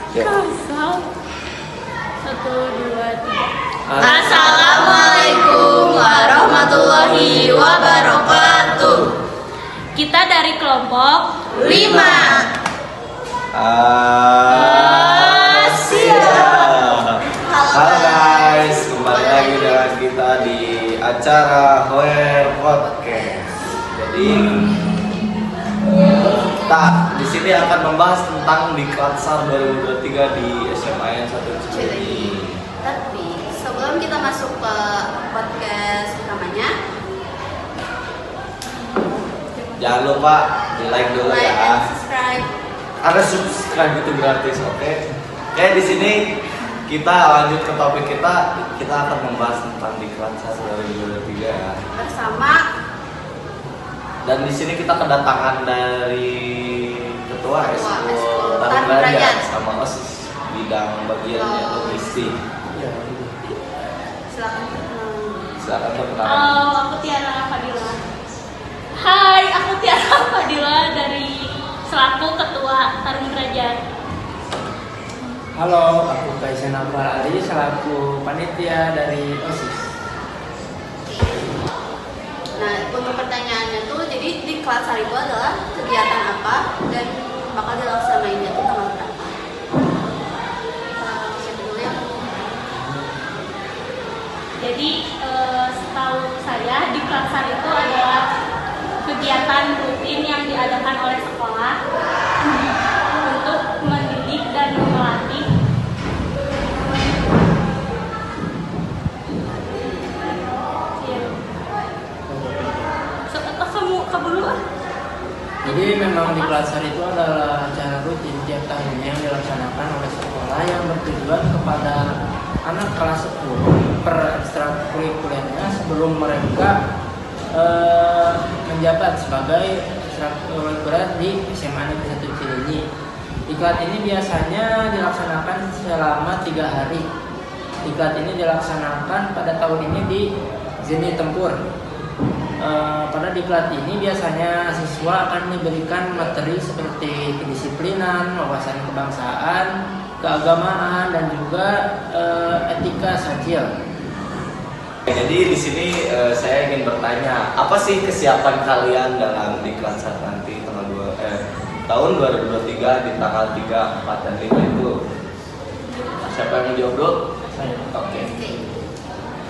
Kasal. 1, 2, 3. Assalamualaikum warahmatullahi wabarakatuh. Kita dari kelompok 5. Siap. Halo guys, kembali lagi dengan kita di acara Hoer Podcast. Jadi kita di sini akan membahas tentang Diklat SAR 2023 di SMA 1 Cilenyi. Tapi sebelum kita masuk ke podcast utamanya, Jangan lupa di like dulu like ya. and subscribe. Karena subscribe itu gratis, oke? Oke, di sini kita lanjut ke topik kita. Kita akan membahas tentang Diklat SAR 2023 ya. Bersama Dan di sini kita kedatangan dari ketua Eskul Tarung Tarung Derajat Derajat sama OSIS bidang bagiannya logistik. silakan. Silakan perkenalan. Halo, aku Tiara Fadila. Hai, aku Tiara Fadila dari selaku ketua Tarung Derajat. Halo, aku Kaisen Akbar Ari selaku panitia dari OSIS. Nah, untuk pertanyaannya tuh, jadi di kelas hari itu adalah kegiatan apa dan bakal dilaksanainnya tuh tanggal berapa? Siapa dulu ya? Jadi setahu saya di Klatsar itu adalah kegiatan rutin yang diadakan oleh sekolah untuk mendidik dan melatih kamu dulu. Jadi memang di Klatsar itu adalah acara rutin tiap tahunnya yang dilaksanakan oleh sekolah yang bertujuan kepada anak kelas 10 per ekstrakurikulernya sebelum mereka menjabat sebagai ekstrakurikuler di SMA Negeri 1 Cilenyi. Diklat ini biasanya dilaksanakan selama 3 hari. Diklat ini dilaksanakan pada tahun ini di Zeni Tempur. Pada diklat ini biasanya siswa akan diberikan materi seperti kedisiplinan, wawasan kebangsaan, keagamaan, dan juga etika sosial. Jadi di sini saya ingin bertanya, apa sih kesiapan kalian dalam Diklat SAR nanti tahun 2023 di tanggal 3, 4, dan 5 itu? Siapa yang menjawab dulu? Saya. Oke.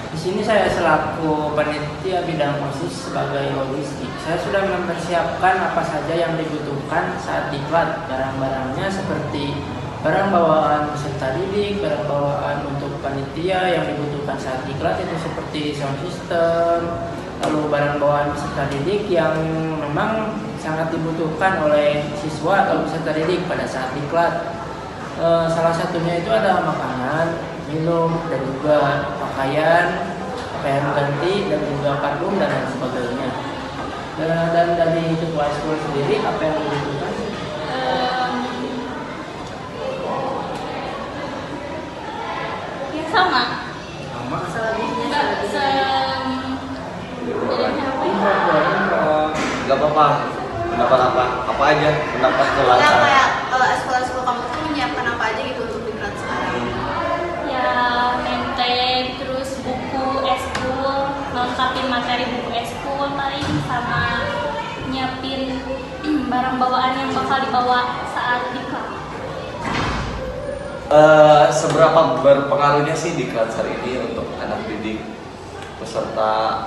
Di sini saya selaku panitia bidang OSIS sebagai logistik. Saya sudah mempersiapkan apa saja yang dibutuhkan saat diklat. Barang-barangnya seperti barang bawaan peserta didik, barang bawaan untuk panitia yang dibutuhkan saat diklat itu seperti sound system, lalu barang bawaan peserta didik yang memang sangat dibutuhkan oleh siswa atau peserta didik pada saat diklat. Salah satunya itu ada makanan, minum, dan juga pakaian ganti, dan juga parfum dan lain sebagainya. Dan dari ketua sekolah sendiri apa yang dibutuhkan? Ya sama. Selebihnya Gak apa-apa. Pendapat apa? Apa aja? Pendapat ya kelas. kayak sekolah-sekolah kamu tuh menyiapkan apa aja gitu untuk diklat sekarang? Ya name-tag, terus buku eskul, melengkapi materi buku eskul paling, sama nyiapin barang bawaan yang bakal dibawa saat diklat. Seberapa berpengaruhnya sih Diklat SAR ini untuk anak didik peserta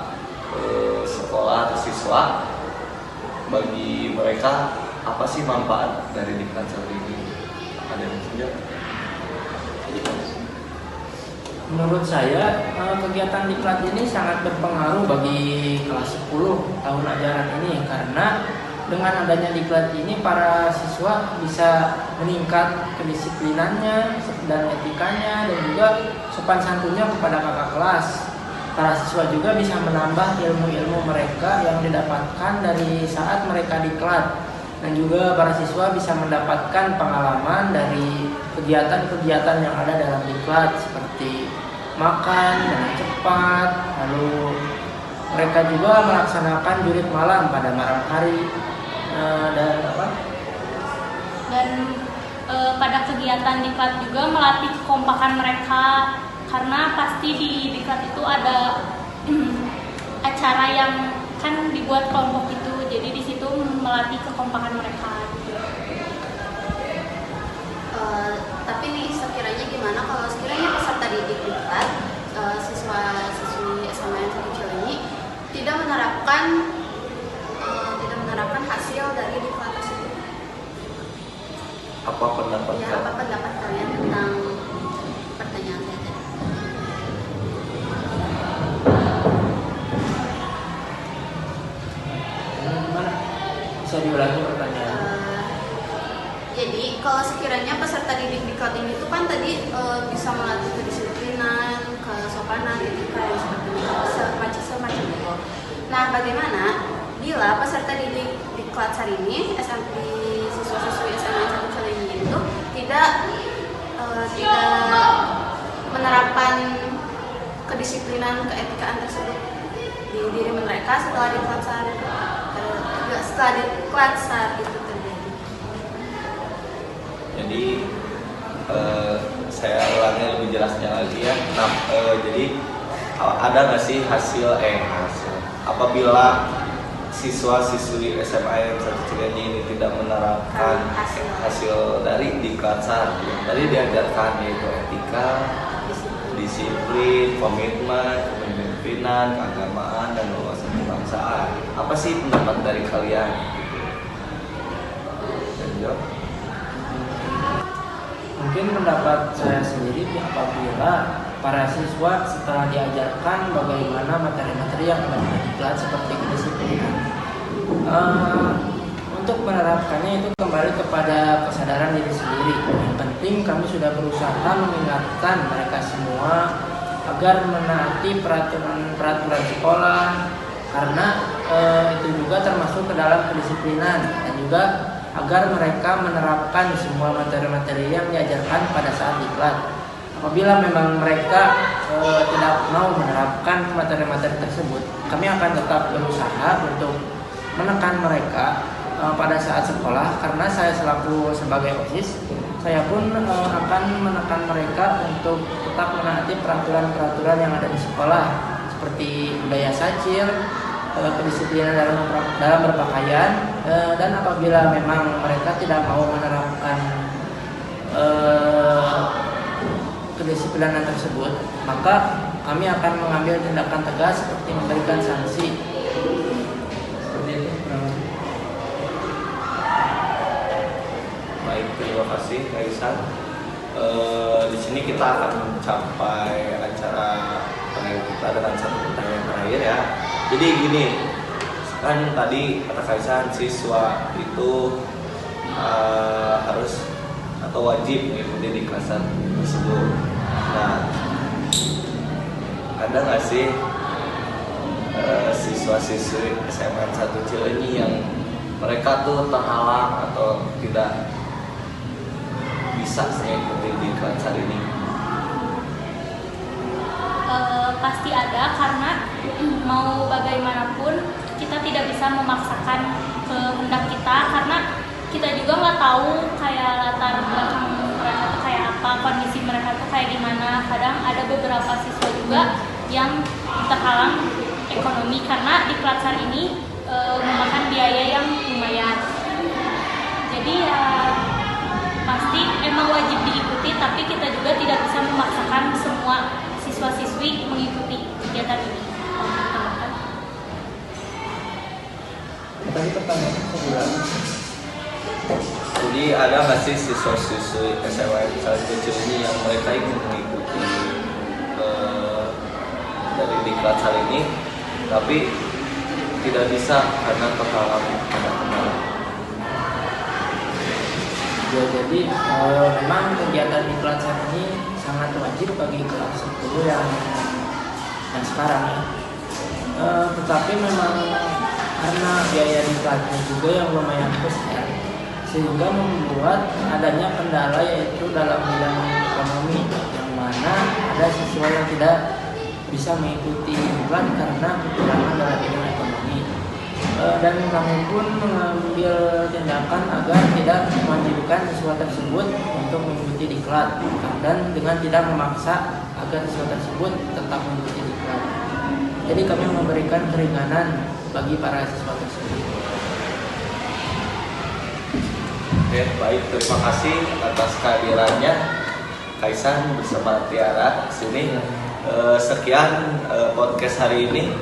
sekolah atau siswa? Bagi mereka apa sih manfaat dari Diklat SAR ini? Ada yang menjawab? Menurut saya kegiatan diklat ini sangat berpengaruh bagi kelas 10 tahun ajaran ini, karena dengan adanya diklat ini para siswa bisa meningkat kedisiplinannya dan etikanya, dan juga sopan santunnya kepada kakak kelas. Para siswa juga bisa menambah ilmu-ilmu mereka yang didapatkan dari saat mereka diklat, dan juga para siswa bisa mendapatkan pengalaman dari kegiatan-kegiatan yang ada dalam diklat seperti makan dengan cepat, lalu mereka juga melaksanakan jurit malam pada malam hari, dan pada kegiatan diklat juga melatih kekompakan mereka, karena pasti di diklat itu ada acara yang kan dibuat kelompok itu, jadi di situ melatih kekompakan mereka gitu. Tapi nih sekiranya gimana kalau sekiranya peserta didik diklat siswa-siswi SMA yang kecil ini tidak menerapkan hasil dari diklat tersebut? Apa pendapat Ya, kamu? apa pendapat kalian tentang pertanyaan saya tadi? Gimana? Bisa diulangi pertanyaan? Jadi kalau sekiranya peserta didik diklat ini tuh kan tadi bisa melatih kedisiplinan, kesopanan, etika yang seperti itu, semacam itu. Nah, bagaimana bila peserta didik diklat hari ini, siswa-siswi SMA yang kali ini itu tidak menerapkan kedisiplinan, keetikaan tersebut di diri mereka setelah diklat saat itu terjadi. Jadi saya ulangi lebih jelasnya lagi ya. Nah, jadi ada nggak sih hasil apabila siswa-siswi SMA yang satu Cilenyi ini tidak menerapkan hasil dari diklat saat tadi diajarkan, yaitu etika, disiplin, komitmen, kepemimpinan, keagamaan, dan wawasan kebangsaan. Apa sih pendapat dari kalian? Lanjut. Mungkin pendapat saya sendiri apabila para siswa setelah diajarkan bagaimana materi-materi yang ada di diklat seperti kedisiplinan, untuk menerapkannya itu kembali kepada kesadaran diri sendiri. Yang penting kami sudah berusaha mengingatkan mereka semua agar menaati peraturan sekolah, karena itu juga termasuk ke dalam kedisiplinan, dan juga agar mereka menerapkan semua materi-materi yang diajarkan pada saat diklat. Apabila memang mereka tidak mau menerapkan materi-materi tersebut, kami akan tetap berusaha untuk menekan mereka pada saat sekolah, karena saya selaku sebagai OSIS, saya pun akan menekan mereka untuk tetap menaati peraturan-peraturan yang ada di sekolah, seperti budaya sacil, kedisiplinan dalam berpakaian, dan apabila memang mereka tidak mau menerapkan kedisiplinan tersebut, maka kami akan mengambil tindakan tegas seperti memberikan sanksi. Seperti itu. Baik, terima kasih Kak Isan. Di sini kita akan mencapai acara panel kita dengan satu pertanyaan terakhir ya. Jadi gini, kan tadi kata Kak Isan, siswa itu harus atau wajib mengikuti diklat tersebut. Nah, ada nggak sih siswa-siswi SMA 1 Cilenyi yang mereka tuh terhalang atau tidak bisa mengikuti diklat ini? Pasti ada, karena mau bagaimanapun kita tidak bisa memaksakan kehendak kita, karena kita juga nggak tahu kayak latar belakang mereka tuh kayak apa, kondisi mereka tuh kayak gimana. Kadang ada beberapa siswa juga yang terhalang ekonomi karena diklat ini memakan biaya yang lumayan. Jadi ya pasti emang wajib diikuti, tapi kita juga tidak bisa memaksakan semua siswa-siswi mengikuti kegiatan ini. Tadi pertanyaannya kedua. Jadi ada nggak sih siswa-siswi SMA yang kecil ini yang mereka ingin mengikuti dari diklat ini, tapi tidak bisa karena terhalang kendala? Ya, jadi memang kegiatan diklat ini sangat wajib bagi kelas 10 yang sekarang ya. Tetapi memang karena biaya diklatnya juga yang lumayan besar, sehingga membuat adanya kendala, yaitu dalam bidang ekonomi, yang mana ada siswa yang tidak bisa mengikuti diklat karena kekurangan dalam bidang ekonomi. dan kami pun mengambil tindakan agar tidak mewajibkan siswa tersebut untuk mengikuti diklat dan dengan tidak memaksa agar siswa tersebut tetap mengikuti diklat. Jadi kami memberikan keringanan bagi para siswa tersebut. Oke, baik, terima kasih atas kehadirannya Kaisan bersama Tiara di sini. Sekian podcast hari ini.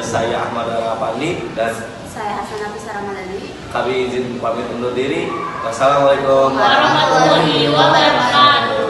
Saya Ahmad Rapandi dan Saya Hasanah Ramadhani. kami izin pamit undur diri. Wassalamualaikum warahmatullahi wabarakatuh.